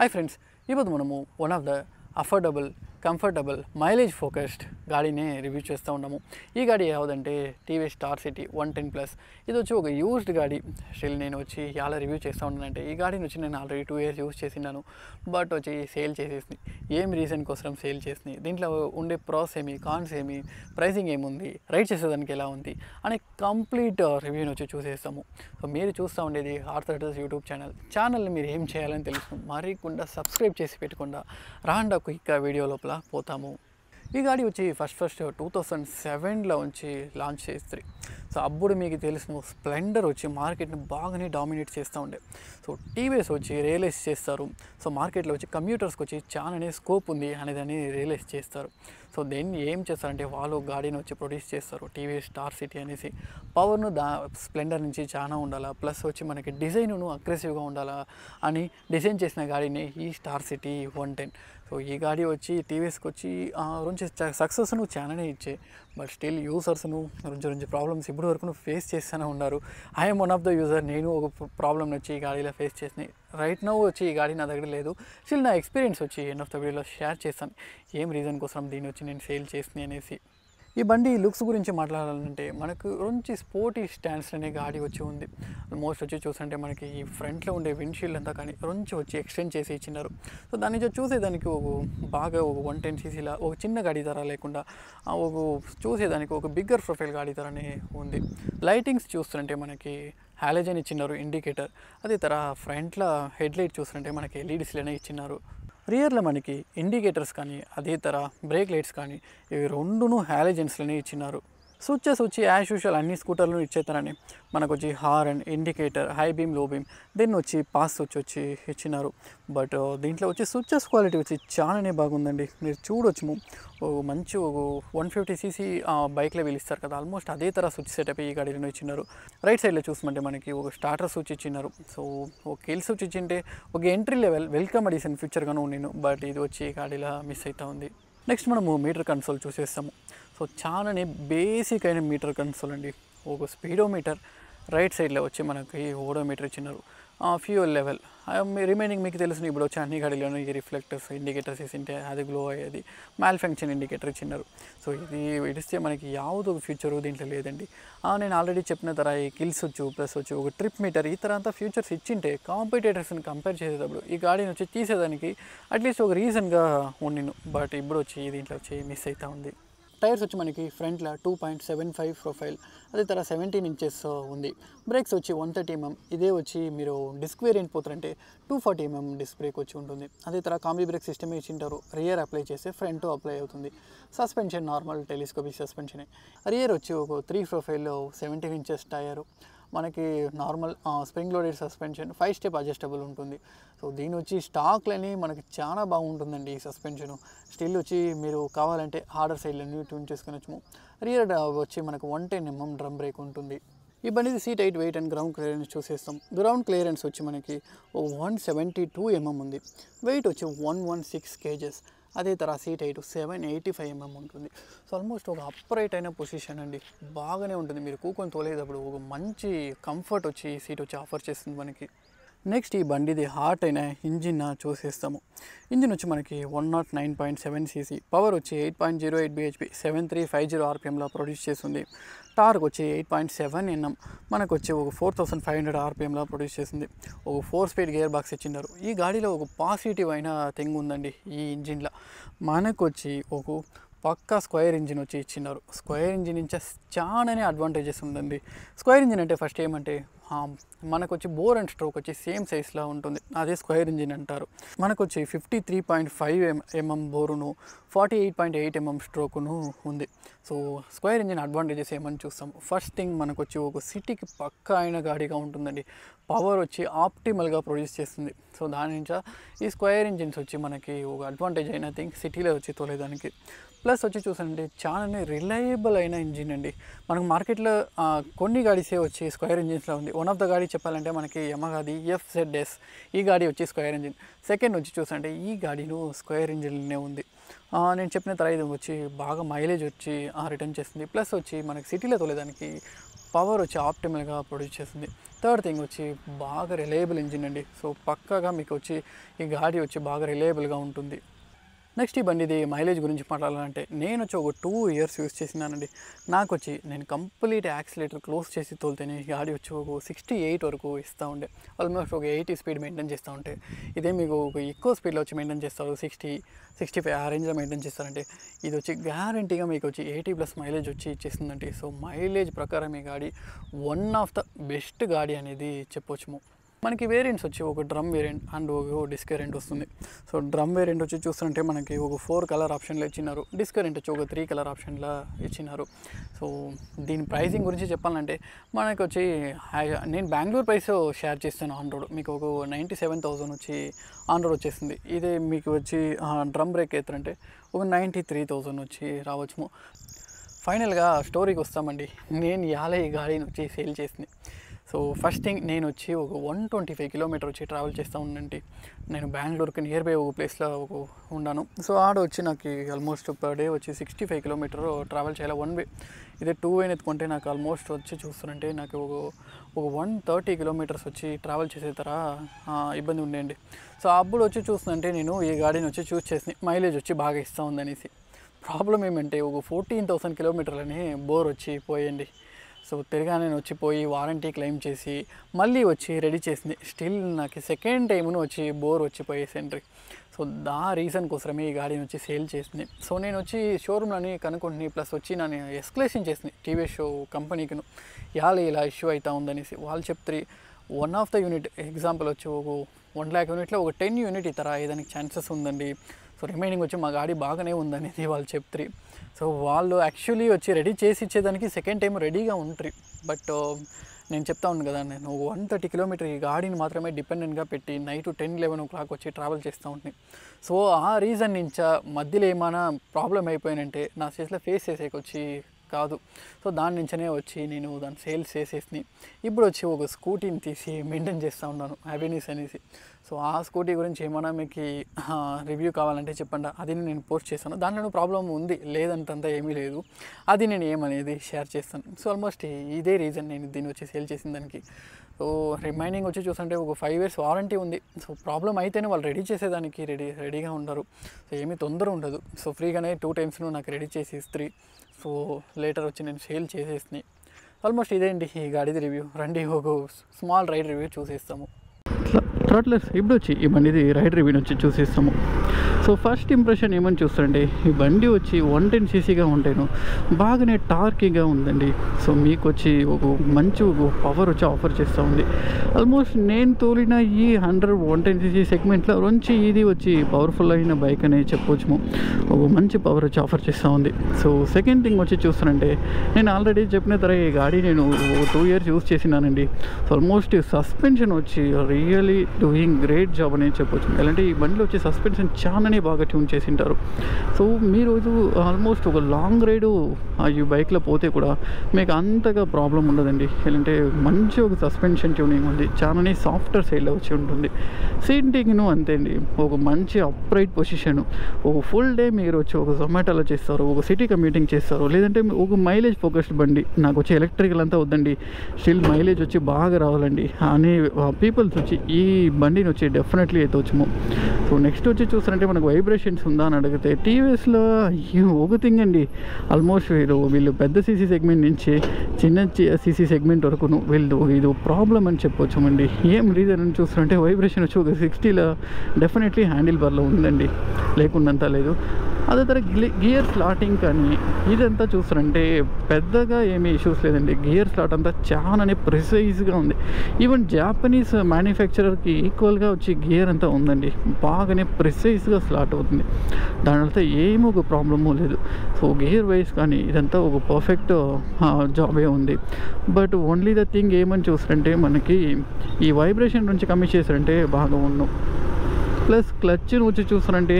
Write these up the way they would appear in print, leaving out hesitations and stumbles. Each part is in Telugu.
Hi friends, ఇప్పుడు మనము one of the affordable comfortable mileage focused గాడిని రివ్యూ చేస్తూ ఉన్నాము. ఈ గాడి ఏదంటే టీవీఎస్ స్టార్ సిటీ 110+. ఇది వచ్చి ఒక యూజ్డ్ గాడి. స్టిల్ నేను వచ్చి ఎలా రివ్యూ చేస్తూ ఉన్నానంటే ఈ గాడిని వచ్చి నేను ఆల్రెడీ 2 years యూజ్ చేసినాను. బట్ వచ్చి సేల్ చేసేసింది. ఏం రీజన్ కోసం సేల్ చేసింది, దీంట్లో ఉండే ప్రాస్ ఏమి, కాన్స్ ఏమి, ప్రైసింగ్ ఏముంది, రైడ్ చేసేదానికి ఎలా ఉంది అని కంప్లీట్ రివ్యూని వచ్చి చూసేస్తాము. సో మీరు చూస్తూ ఉండేది ఆర్థోడాక్స్ యూట్యూబ్ ఛానల్ని మీరు ఏం చేయాలని తెలుసు మరికుండా సబ్స్క్రైబ్ చేసి పెట్టుకుండా రాండా క్విక్ వీడియో లోపల పోతాము. ఈ గాడి వచ్చి ఫస్ట్ 2007లో వచ్చి లాంచ్ చేస్తారు. సో అప్పుడు మీకు తెలిసిన స్ప్లెండర్ వచ్చి మార్కెట్ని బాగానే డామినేట్ చేస్తూ ఉండే. సో టీవీఎస్ వచ్చి రియలైజ్ చేస్తారు. సో మార్కెట్లో వచ్చి కమ్యూటర్స్కి వచ్చి చాలానే స్కోప్ ఉంది అనేదాన్ని రియలైజ్ చేస్తారు. సో దీన్ని ఏం చేస్తారంటే వాళ్ళు గాడిని వచ్చి ప్రొడ్యూస్ చేస్తారు. టీవీఎస్ స్టార్ సిటీ అనేసి పవర్ను స్ప్లెండర్ నుంచి చాలా ఉండాలా, ప్లస్ వచ్చి మనకి డిజైన్ను అగ్రెసివ్గా ఉండాలా అని డిజైన్ చేసిన గాడిని ఈ స్టార్ సిటీ 110. సో ఈ గాడి వచ్చి టీవీఎస్కి వచ్చి నుంచి సక్సెస్ను చాలానే ఇచ్చాయి. బట్ స్టిల్ యూజర్స్ను రెండు ప్రాబ్లమ్స్ ఇప్పటి వరకు ఫేస్ చేస్తూనే ఉన్నారు. I'm one of the user. నేను ఒక ప్రాబ్లమ్ వచ్చి ఈ గాడిలో ఫేస్ చేసినాయి. రైట్ నౌ వచ్చి ఈ గాడి నా దగ్గర లేదు. స్టిల్ నా ఎక్స్పీరియన్స్ వచ్చి ఎండ్ ఆఫ్ ద వీడియోలో షేర్ చేస్తాను ఏం రీజన్ కోసం దీన్ని వచ్చి నేను సేల్ చేసినాయి అనేసి. ఈ బండి లుక్స్ గురించి మాట్లాడాలంటే మనకు మంచి స్పోర్టీ స్టాండ్స్ అనే గాడి వచ్చి ఉంది. ఆల్మోస్ట్ వచ్చి చూస్తుంటే మనకి ఈ ఫ్రంట్లో ఉండే విండ్షీల్డ్ అంతా కానీ మంచి వచ్చి ఎక్స్టెండ్ చేసి ఇచ్చినారు. సో దాని నుంచి చూసేదానికి ఒక బాగా ఒక 110cc ఒక చిన్న గాడి ధర లేకుండా ఒక చూసేదానికి ఒక బిగ్గర్ ప్రొఫైల్ గాడి ధరనే ఉంది. లైటింగ్స్ చూస్తుంటే మనకి హాలోజన్ ఇచ్చినారు, ఇండికేటర్. అదే తర ఫ్రంట్లో హెడ్లైట్ చూస్తుంటే మనకి ఎల్ఈడీస్లోనే ఇచ్చినారు. రియర్లో మనకి ఇండికేటర్స్ కానీ అదే తర బ్రేక్ లైట్స్ కానీ ఇవి రెండును హాలోజన్స్లోనే ఇచ్చినారు. స్విచ్చెస్ వచ్చి యాజ్ యూజువల్ అన్ని స్కూటర్లు ఇచ్చేతారని మనకు వచ్చి హార్న్, ఇండికేటర్, హై బీమ్, లో బీమ్, దీన్ని వచ్చి పాస్ స్విచ్ వచ్చి ఇచ్చినారు. బట్ దీంట్లో వచ్చి స్విచ్చెస్ క్వాలిటీ వచ్చి చాలానే బాగుందండి. మీరు చూడొచ్చు మంచి ఒక 150cc బైక్లో వీళ్ళు ఇస్తారు కదా, ఆల్మోస్ట్ అదే తర స్విచ్ సెటప్ ఈ గాడిలో ఇచ్చినారు. రైట్ సైడ్లో చూసుకుంటే మనకి ఒక స్టార్టర్ స్విచ్ ఇచ్చినారు. సో ఒక కిల్ స్విచ్ ఇచ్చింటే ఒక ఎంట్రీ లెవెల్ వెల్కమ్ అడిషన్ ఫ్యూచర్గాను నేను, బట్ ఇది వచ్చి ఈ గాడిలో మిస్ అవుతూ ఉంది. నెక్స్ట్ మనము మీటర్ కన్సోల్ చూసేస్తాము. సో చాలానే బేసిక్ అయిన మీటర్ కన్సోల్ అండి. ఒక స్పీడోమీటర్, రైట్ సైడ్లో వచ్చి మనకి ఓడోమీటర్ ఇచ్చినారు, ఫ్యూయల్ లెవెల్, రిమైనింగ్ మీకు తెలిసిన ఇప్పుడు వచ్చి అన్ని గాడిలోనూ ఈ రిఫ్లెక్టర్స్, ఇండికేటర్స్ వేసింటే అది గ్లో అయ్యేది, మ్యాల్ ఫంక్షన్ ఇండికేటర్ ఇచ్చినారు. సో ఇది ఇడిస్తే మనకి యావదో ఫ్యూచరు దీంట్లో లేదండి. నేను ఆల్రెడీ చెప్పిన తర ఈ కిల్స్ వచ్చు, ప్లస్ వచ్చి ఒక ట్రిప్ మీటర్, ఈ తరంతా ఫ్యూచర్స్ ఇచ్చింటే కాంపిటేటర్స్ని కంపేర్ చేసేటప్పుడు ఈ గాడిని వచ్చి తీసేదానికి అట్లీస్ట్ ఒక రీజన్గా ఉండిను. బట్ ఇప్పుడు వచ్చి దీంట్లో వచ్చి మిస్ అవుతూ ఉంది. టైర్స్ వచ్చి మనకి ఫ్రంట్లో 2.75 ప్రొఫైల్, అదే తర 17 inches ఉంది. బ్రేక్స్ వచ్చి 130mm. ఇదే వచ్చి మీరు డిస్క్ వేరియంట్ పోతారంటే 240mm డిస్క్ బ్రేక్ వచ్చి ఉంటుంది. అదే తర కాంబీ బ్రేక్ సిస్టమ్ ఇచ్చింటారు. రియర్ అప్లై చేస్తే ఫ్రంట్ అప్లై అవుతుంది. సస్పెన్షన్ నార్మల్ టెలిస్కోపిక్ సస్పెన్షనే. రియర్ వచ్చి ఒక 3 ప్రొఫైల్ 17 inches టైరు. మనకి normal spring loaded suspension, 5 step adjustable ఉంటుంది. సో దీని వచ్చి స్టాక్లని మనకి చాలా బాగుంటుందండి ఈ సస్పెన్షను. స్టిల్ వచ్చి మీరు కావాలంటే హార్డర్ సైడ్లన్నీ ట్యూన్ చేసుకునొచ్చు. రియర్ వచ్చి మనకు 110mm డ్రమ్ బ్రేక్ ఉంటుంది. ఈ బండిది seat height, weight and ground clearance చూసేస్తాం. గ్రౌండ్ క్లియరెన్స్ వచ్చి మనకి 172mm ఉంది. వెయిట్ వచ్చి 116 kgs. అదే తర సీట్ హైట్ 785mm ఉంటుంది. సో ఆల్మోస్ట్ ఒక అప్రైట్ అయిన పొజిషన్ అండి, బాగానే ఉంటుంది. మీరు కూకొని తోలేటప్పుడు ఒక మంచి కంఫర్ట్ వచ్చి సీట్ వచ్చి ఆఫర్ చేస్తుంది మనకి. నెక్స్ట్ ఈ బండిది హార్ట్ అయిన ఇంజిన్ చూసేస్తాము. ఇంజిన్ వచ్చి మనకి 109.7cc, పవర్ వచ్చి 8.08 bhp, 7350 rpmలో ప్రొడ్యూస్ చేస్తుంది. టార్క్ వచ్చి 8.7 Nm, మనకు వచ్చి ఒక 4500 rpmలో ప్రొడ్యూస్ చేస్తుంది. ఒక 4-speed గేర్ బాక్స్ ఇచ్చినారు. ఈ గాడిలో ఒక పాజిటివ్ అయిన థింగ్ ఉందండి ఈ ఇంజిన్లో. మనకు వచ్చి ఒక పక్కా స్క్వేర్ ఇంజిన్ వచ్చి ఇచ్చినారు. స్క్వేర్ ఇంజిన్ నుంచి చాలానే అడ్వాంటేజెస్ ఉందండి. స్క్వేర్ ఇంజిన్ అంటే ఫస్ట్ ఏమంటే మనకు వచ్చి బోర్ అండ్ స్ట్రోక్ వచ్చి సేమ్ సైజ్లో ఉంటుంది, అదే స్క్వేర్ ఇంజిన్ అంటారు. మనకు వచ్చి 53.5mm బోరును, 48.8mm స్ట్రోకును ఉంది. సో స్క్వేర్ ఇంజిన్ అడ్వాంటేజెస్ ఏమని చూస్తాం. ఫస్ట్ థింగ్ మనకు వచ్చి ఒక సిటీకి పక్కా అయిన గాడిగా ఉంటుందండి. పవర్ వచ్చి ఆప్టిమల్గా ప్రొడ్యూస్ చేస్తుంది. సో దాని నుంచి ఈ స్క్వేర్ ఇంజిన్స్ వచ్చి మనకి ఒక అడ్వాంటేజ్ అయిన థింగ్ సిటీలో వచ్చి తోలేదానికి. ప్లస్ వచ్చి చూసానంటే చాలా రిలయబుల్ అయిన ఇంజిన్ అండి. మనకు మార్కెట్లో కొన్ని గాడీసే వచ్చి స్క్వేర్ ఇంజిన్స్లో ఉంది. వన్ ఆఫ్ ద గాడీ చెప్పాలంటే మనకి యమహాది FZS, ఈ గాడీ వచ్చి స్క్వేర్ ఇంజిన్. సెకండ్ వచ్చి చూసానంటే ఈ గాడీను స్క్వేర్ ఇంజిన్లోనే ఉంది. నేను చెప్పిన తర ఇది వచ్చి బాగా మైలేజ్ వచ్చి రిటర్న్ చేస్తుంది. ప్లస్ వచ్చి మనకి సిటీలో తోలేదానికి పవర్ వచ్చి ఆప్టిమల్గా ప్రొడ్యూస్ చేస్తుంది. థర్డ్ థింగ్ వచ్చి బాగా రిలయబుల్ ఇంజిన్ అండి. సో పక్కాగా మీకు వచ్చి ఈ గాడి వచ్చి బాగా రిలయబుల్గా ఉంటుంది. నెక్స్ట్ ఈ బండిది మైలేజ్ గురించి మాట్లాడాలంటే నేను వచ్చి ఒక 2 years యూస్ చేసినానండి. నాకు వచ్చి నేను కంప్లీట్ యాక్సిలేటర్ క్లోజ్ చేసి తోలితేనే ఈ గాడి వచ్చి ఒక 68 వరకు ఇస్తూ ఉండే, ఆల్మోస్ట్ ఒక 80 స్పీడ్ మెయింటైన్ చేస్తూ ఉంటే. ఇదే మీకు ఒక ఎక్కువ స్పీడ్లో వచ్చి మెయింటైన్ చేస్తారు, 60, 65 ఆ రేంజ్లో మెయింటైన్ చేస్తారంటే ఇది వచ్చి గ్యారంటీగా మీకు వచ్చి 80+ మైలేజ్ వచ్చి ఇచ్చేస్తుందండి. సో మైలేజ్ ప్రకారం ఈ గాడి వన్ ఆఫ్ ద బెస్ట్ గాడి అనేది చెప్పొచ్చు. మనకి వేరియంట్స్ వచ్చి ఒక డ్రమ్ వేరియంట్ అండ్ ఒక డిస్క్ వేరియంట్ వస్తుంది. సో డ్రమ్ వేరియంట్ వచ్చి చూస్తుంటే మనకి ఒక 4 కలర్ ఆప్షన్లో ఇచ్చినారు, డిస్క్ వేరియంట్ వచ్చి ఒక 3 కలర్ ఆప్షన్లో ఇచ్చినారు. సో దీని ప్రైసింగ్ గురించి చెప్పాలంటే మనకు వచ్చి నేను బెంగళూరు ప్రైస్ షేర్ చేస్తాను ఆన్ రోడ్, మీకు ఒక 97,000 వచ్చి ఆన్ రోడ్ వచ్చేసింది. ఇదే మీకు వచ్చి డ్రమ్ బ్రేక్ ఎత్తారంటే ఒక 93,000 వచ్చి రావచ్చు. ఫైనల్గా స్టోరీకి వస్తామండి. నేను ఈ గాడిని వచ్చి సేల్ చేసింది. సో ఫస్ట్ థింగ్ నేను వచ్చి ఒక 125 కిలోమీటర్ వచ్చి ట్రావెల్ చేస్తూ ఉండండి. నేను బెంగళూరుకి నియర్ బై ఒక ప్లేస్లో ఉన్నాను. సో ఆడ వచ్చి నాకు ఆల్మోస్ట్ పర్ డే వచ్చి 65 కిలోమీటర్ ట్రావెల్ చేయాలి వన్ వే. ఇదే 2 వే ఎత్తుకుంటే నాకు ఆల్మోస్ట్ వచ్చి చూస్తుంటే నాకు ఒక 130 కిలోమీటర్స్ వచ్చి ట్రావెల్ చేసే ఇబ్బంది ఉండేయండి. సో అప్పుడు వచ్చి చూస్తుంటే నేను ఈ గాడిని వచ్చి చూస్ చేసి మైలేజ్ వచ్చి బాగా ఇస్తూ ఉందనేసి. ప్రాబ్లం ఏమంటే ఒక 14,000 కిలోమీటర్లని బోర్ వచ్చి పోయండి. సో తిరిగా నేను వచ్చిపోయి వారంటీ క్లెయిమ్ చేసి మళ్ళీ వచ్చి రెడీ చేసింది. స్టిల్ నాకు సెకండ్ టైమును వచ్చి బోర్ వచ్చిపోయేసండ్రి. సో రీజన్ కోసమే ఈ గాడిని వచ్చి సేల్ చేసింది. సో నేను వచ్చి షోరూమ్లని కనుక్కుంటుని ప్లస్ వచ్చి నన్ను ఎస్కలేషన్ చేసింది టీవీఎస్ షో కంపెనీకి ఇలా ఇష్యూ అవుతా ఉందనేసి. వాళ్ళు చెప్తారు one of the unit example వచ్చి ఒక 1 lakh యూనిట్లో ఒక 10 యూనిట్ ఏదానికి ఛాన్సెస్ ఉందండి. సో రిమైనింగ్ వచ్చి మా గాడి బాగానే ఉందనేది వాళ్ళు చెప్తారు. సో వాళ్ళు యాక్చువల్లీ వచ్చి రెడీ చేసి ఇచ్చేదానికి సెకండ్ టైం రెడీగా ఉంటారు. బట్ నేను చెప్తా ఉన్నాను కదా, నేను 130 కిలోమీటర్ ఈ గాడిని మాత్రమే డిపెండెంట్గా పెట్టి నైట్ 10-11 o'clock వచ్చి ట్రావెల్ చేస్తూ ఉంటుంది. సో ఆ రీజన్ నుంచా మధ్యలో ఏమైనా ప్రాబ్లం అయిపోయినంటే నా చేతిలో ఫేస్ చేసేకి వచ్చి కాదు. సో దాని నుంచనే వచ్చి నేను దాన్ని సేల్స్ చేసేసి ఇప్పుడు వచ్చి ఒక స్కూటీని తీసి మెయింటైన్ చేస్తూ ఉన్నాను, హ్యాపీనెస్ అనేసి. సో ఆ స్కూటీ గురించి ఏమైనా మీకు రివ్యూ కావాలంటే చెప్పండి, అది నేను పోస్ట్ చేస్తాను. దాంట్లో ప్రాబ్లం ఉంది లేదంతంతా ఏమీ లేదు, అది నేను ఏమనేది షేర్ చేస్తాను. సో ఆల్మోస్ట్ ఇదే రీజన్ నేను దీన్ని వచ్చి సేల్ చేసిన దానికి. సో రిమైనింగ్ వచ్చి చూస్తుంటే ఒక 5 years వారంటీ ఉంది. సో ప్రాబ్లం అయితేనే వాళ్ళు రెడీ చేసేదానికి రెడీగా ఉండరు. సో ఏమీ తొందర ఉండదు. సో ఫ్రీగానే 2 times నాకు రెడీ చేసి ఇస్తారు. సో లేటర్ వచ్చి నేను సేల్ చేసేసినాయి. ఆల్మోస్ట్ ఇదేంటి ఈ గాడిది రివ్యూ. రండి ఒక స్మాల్ రైడ్ రివ్యూ చూసేస్తాము. ట్రాట్లర్స్ ఇప్పుడు వచ్చి ఈ బండిది రైడ్ రివ్యూని వచ్చి చూసేస్తాము. సో ఫస్ట్ ఇంప్రెషన్ ఏమని చూస్తారంటే ఈ బండి వచ్చి 110cc ఉంటాను, బాగానే టార్కీగా ఉందండి. సో మీకు వచ్చి ఒక మంచి పవర్ వచ్చి ఆఫర్ చేస్తూ ఉంది. ఆల్మోస్ట్ నేను తోలిన ఈ 110cc సెగ్మెంట్లో నుంచి ఇది వచ్చి పవర్ఫుల్ అయిన బైక్ అనే చెప్పొచ్చు. ఒక మంచి పవర్ వచ్చి ఆఫర్ చేస్తూ ఉంది. సో సెకండ్ థింగ్ వచ్చి చూస్తానంటే నేను ఆల్రెడీ చెప్పిన తర్వాత ఈ గాడి నేను 2 years యూస్ చేసినానండి. సో ఆల్మోస్ట్ సస్పెన్షన్ వచ్చి రియలీ డూయింగ్ గ్రేట్ జాబ్ అనేది చెప్పొచ్చు. ఎలాంటి ఈ బండిలో వచ్చి సస్పెన్షన్ చాలానే బాగా ట్యూన్ చేసి ఉంటారు. సో మీరు ఆల్మోస్ట్ ఒక లాంగ్ రైడు ఈ బైక్లో పోతే కూడా మీకు అంతగా ప్రాబ్లం ఉండదండి. ఎలాంటి మంచి ఒక సస్పెన్షన్ ట్యూనింగ్ ఉంది, చాలానే సాఫ్ట్వేర్ సైడ్లో వచ్చి ఉంటుంది. సీటింగ్ను అంతే అండి, ఒక మంచి అప్రైట్ పొజిషన్. ఒక ఫుల్ డే మీరు వచ్చి ఒక జొమాటోలో చేస్తారు, ఒక సిటీ కమ్యూటింగ్ చేస్తారు, లేదంటే ఒక మైలేజ్ ఫోకస్డ్ బండి నాకు వచ్చి ఎలక్ట్రికల్ అంతా వద్దండి, స్టిల్ మైలేజ్ వచ్చి బాగా రావాలండి అనే పీపుల్స్ వచ్చి ఈ బండిని వచ్చి డెఫినెట్లీ ఎత్తవచ్చుము. సో నెక్స్ట్ వచ్చి చూస్తారంటే మనకు వైబ్రేషన్స్ ఉందా అని అడిగితే టీవీఎస్లో ఒక థింగ్ అండి, ఆల్మోస్ట్ వీళ్ళు పెద్ద సీసీ సెగ్మెంట్ నుంచి చిన్న సీసీ సెగ్మెంట్ వరకు వీళ్ళు ఇది ప్రాబ్లం అని చెప్పొచ్చు అండి. ఏం రీజన్ అని చూస్తారంటే వైబ్రేషన్ వచ్చి ఒక 60లో డెఫినెట్లీ హ్యాండిల్ బార్లో ఉందండి, లేకుండంతా లేదు. అదే తర్వాత గియర్ స్లాటింగ్ కానీ ఇదంతా చూస్తారంటే పెద్దగా ఏమీ ఇష్యూస్ లేదండి. గియర్ స్లాట్ అంతా చాలానే ప్రిసైజ్గా ఉంది. ఈవెన్ జాపనీస్ మ్యానుఫ్యాక్చరర్కి ఈక్వల్గా వచ్చి గియర్ అంతా ఉందండి, బాగానే ప్రిసైజ్గా స్లాట్ అవుతుంది. దానివల్ల ఏమీ ఒక ప్రాబ్లము లేదు. సో గియర్ వైజ్ కానీ ఇదంతా ఒక పర్ఫెక్ట్ జాబే ఉంది. బట్ ఓన్లీ ద థింగ్ ఏమని చూస్తారంటే మనకి ఈ వైబ్రేషన్ నుంచి కమ్మి చేశారంటే బాగా ఉన్నాం. ప్లస్ క్లచ్ని వచ్చి చూస్తారంటే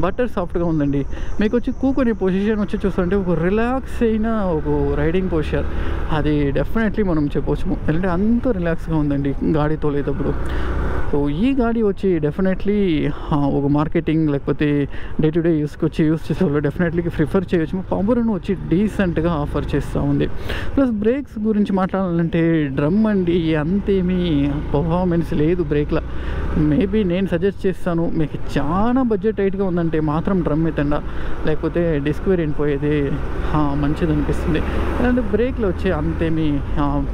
బటర్ సాఫ్ట్గా ఉందండి. మీకు వచ్చి కూకునే పొజిషన్ వచ్చి చూస్తారంటే ఒక రిలాక్స్ అయిన ఒక రైడింగ్ పొజిషన్, అది డెఫినెట్లీ మనం చెప్పవచ్చు. ఎందుకంటే అంత రిలాక్స్గా ఉందండి గాడి తోలేటప్పుడు. సో ఈ గాడి వచ్చి డెఫినెట్లీ ఒక మార్కెటింగ్ లేకపోతే డే టు డే యూస్కి వచ్చి యూస్ చేసే వాళ్ళు డెఫినెట్లీ ప్రిఫర్ చేయొచ్చు. పవర్ను వచ్చి డీసెంట్గా ఆఫర్ చేస్తూ ఉంది. ప్లస్ బ్రేక్స్ గురించి మాట్లాడాలంటే డ్రమ్ అండి అంతేమీ పర్ఫార్మెన్స్ లేదు బ్రేక్లో. మేబీ నేను సజెస్ట్ చేస్తాను, మీకు చాలా బడ్జెట్ టైట్గా ఉందంటే మాత్రం డ్రమ్ ఎత్తండా, లేకపోతే డిస్క్ వేరియంట్ పోయేది మంచిది అనిపిస్తుంది. అంటే బ్రేక్లో వచ్చి అంతేమీ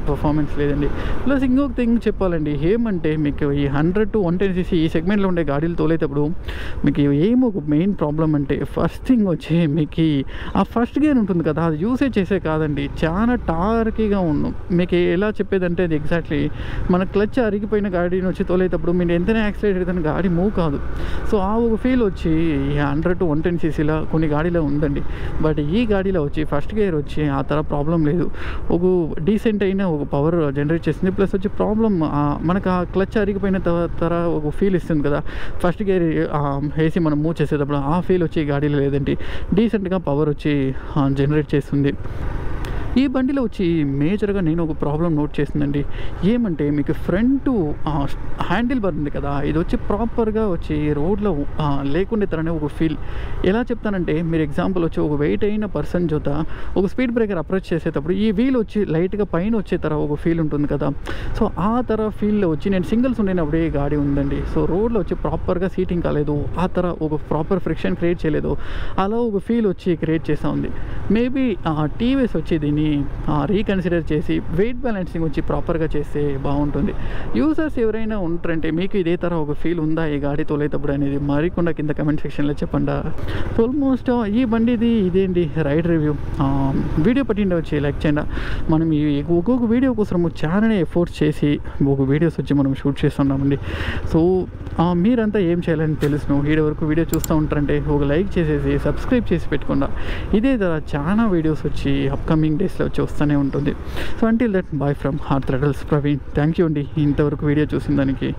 పర్ఫార్మెన్స్ లేదండి. ప్లస్ ఇంకొక థింగ్ చెప్పాలండి, ఏమంటే మీకు ఈ 100 to 110cc ఈ సెగ్మెంట్లో ఉండే గాడీలు తోలేటప్పుడు మీకు ఏమో ఒక మెయిన్ ప్రాబ్లం అంటే ఫస్ట్ థింగ్ వచ్చి మీకు ఆ ఫస్ట్ గేర్ ఉంటుంది కదా, అది యూసేజ్ చేసే కాదండి, చాలా టార్కీగా ఉన్నాం. మీకు ఎలా చెప్పేదంటే అది ఎగ్జాక్ట్లీ మన క్లచ్ అరిగిపోయిన గాడీని వచ్చి తోలేటప్పుడు మీరు ఎంతనే యాక్సిలేటర్ అయితే గాడి మూవ్ కాదు. సో ఆ ఒక ఫీల్ వచ్చి 100 to 110cc కొన్ని గాడీలో ఉందండి. బట్ ఈ గాడీలో వచ్చి ఫస్ట్ గేర్ వచ్చి ఆ తర ప్రాబ్లం లేదు, ఒక డీసెంట్ అయిన ఒక పవర్ జనరేట్ చేస్తుంది. ప్లస్ వచ్చి ప్రాబ్లం మనకు ఆ క్లచ్ అరిగిపోయిన తర ఒక ఫీల్ ఇస్తుంది కదా ఫస్ట్ గేర్ వేసి మనం మూవ్ చేసేటప్పుడు, ఆ ఫీల్ వచ్చి గాడీలో లేదండి. డీసెంట్గా పవర్ వచ్చి జనరేట్ చేస్తుంది. ఈ బండిలో వచ్చి మేజర్గా నేను ఒక ప్రాబ్లం నోట్ చేసిందండి. ఏమంటే మీకు ఫ్రంట్ హ్యాండిల్ బార్ ఉంది కదా, ఇది వచ్చి ప్రాపర్గా వచ్చి రోడ్లో లేకుండే తరనే ఒక ఫీల్. ఎలా చెప్తానంటే మీరు ఎగ్జాంపుల్ వచ్చి ఒక వెయిట్ అయిన పర్సన్ జొత ఒక స్పీడ్ బ్రేకర్ అప్రోచ్ చేసేటప్పుడు ఈ వీల్ వచ్చి లైట్గా పైన వచ్చే తర ఒక ఫీల్ ఉంటుంది కదా, సో ఆ తర ఫీల్లో వచ్చి నేను సింగిల్స్ ఉండేటప్పుడే గాడి ఉందండి. సో రోడ్లో వచ్చి ప్రాపర్గా సీటింగ్ కాలేదు, ఆ తర ఒక ప్రాపర్ ఫ్రిక్షన్ క్రియేట్ చేయలేదు, అలా ఒక ఫీల్ వచ్చి క్రియేట్ చేస్తూ ఉంది. మేబీ టీవీఎస్ వచ్చి దీన్ని రీకన్సిడర్ చేసి వెయిట్ బ్యాలెన్సింగ్ వచ్చి ప్రాపర్గా చేస్తే బాగుంటుంది. యూజర్స్ ఎవరైనా ఉంటారంటే మీకు ఇదే తర ఒక ఫీల్ ఉందా ఈ గాడి తోలేటప్పుడు అనేది మరికొండ కింద కమెంట్ సెక్షన్లో చెప్పండి. ఆల్మోస్ట్ ఈ బండిది ఇదేంటి రైడ్ రివ్యూ. వీడియో పట్టిండే వచ్చి లైక్ చేయండి. మనం ఈ ఒక్కొక్క వీడియో కోసం చాలా ఎఫోర్ట్స్ చేసి ఒక వీడియోస్ వచ్చి మనం షూట్ చేస్తున్నామండి. సో మీరంతా ఏం చేయాలని తెలుసును, వీడియో వరకు వీడియో చూస్తూ ఉంటారంటే ఒక లైక్ చేసేసి సబ్స్క్రైబ్ చేసి పెట్టుకుండా ఇదే ధర చాలా వీడియోస్ వచ్చి అప్కమింగ్ డేస్లో వచ్చి వస్తూనే ఉంటుంది. So until that bye from heart throttles Praveen. Thank you అండి ఇంతవరకు వీడియో చూసిన దానికి.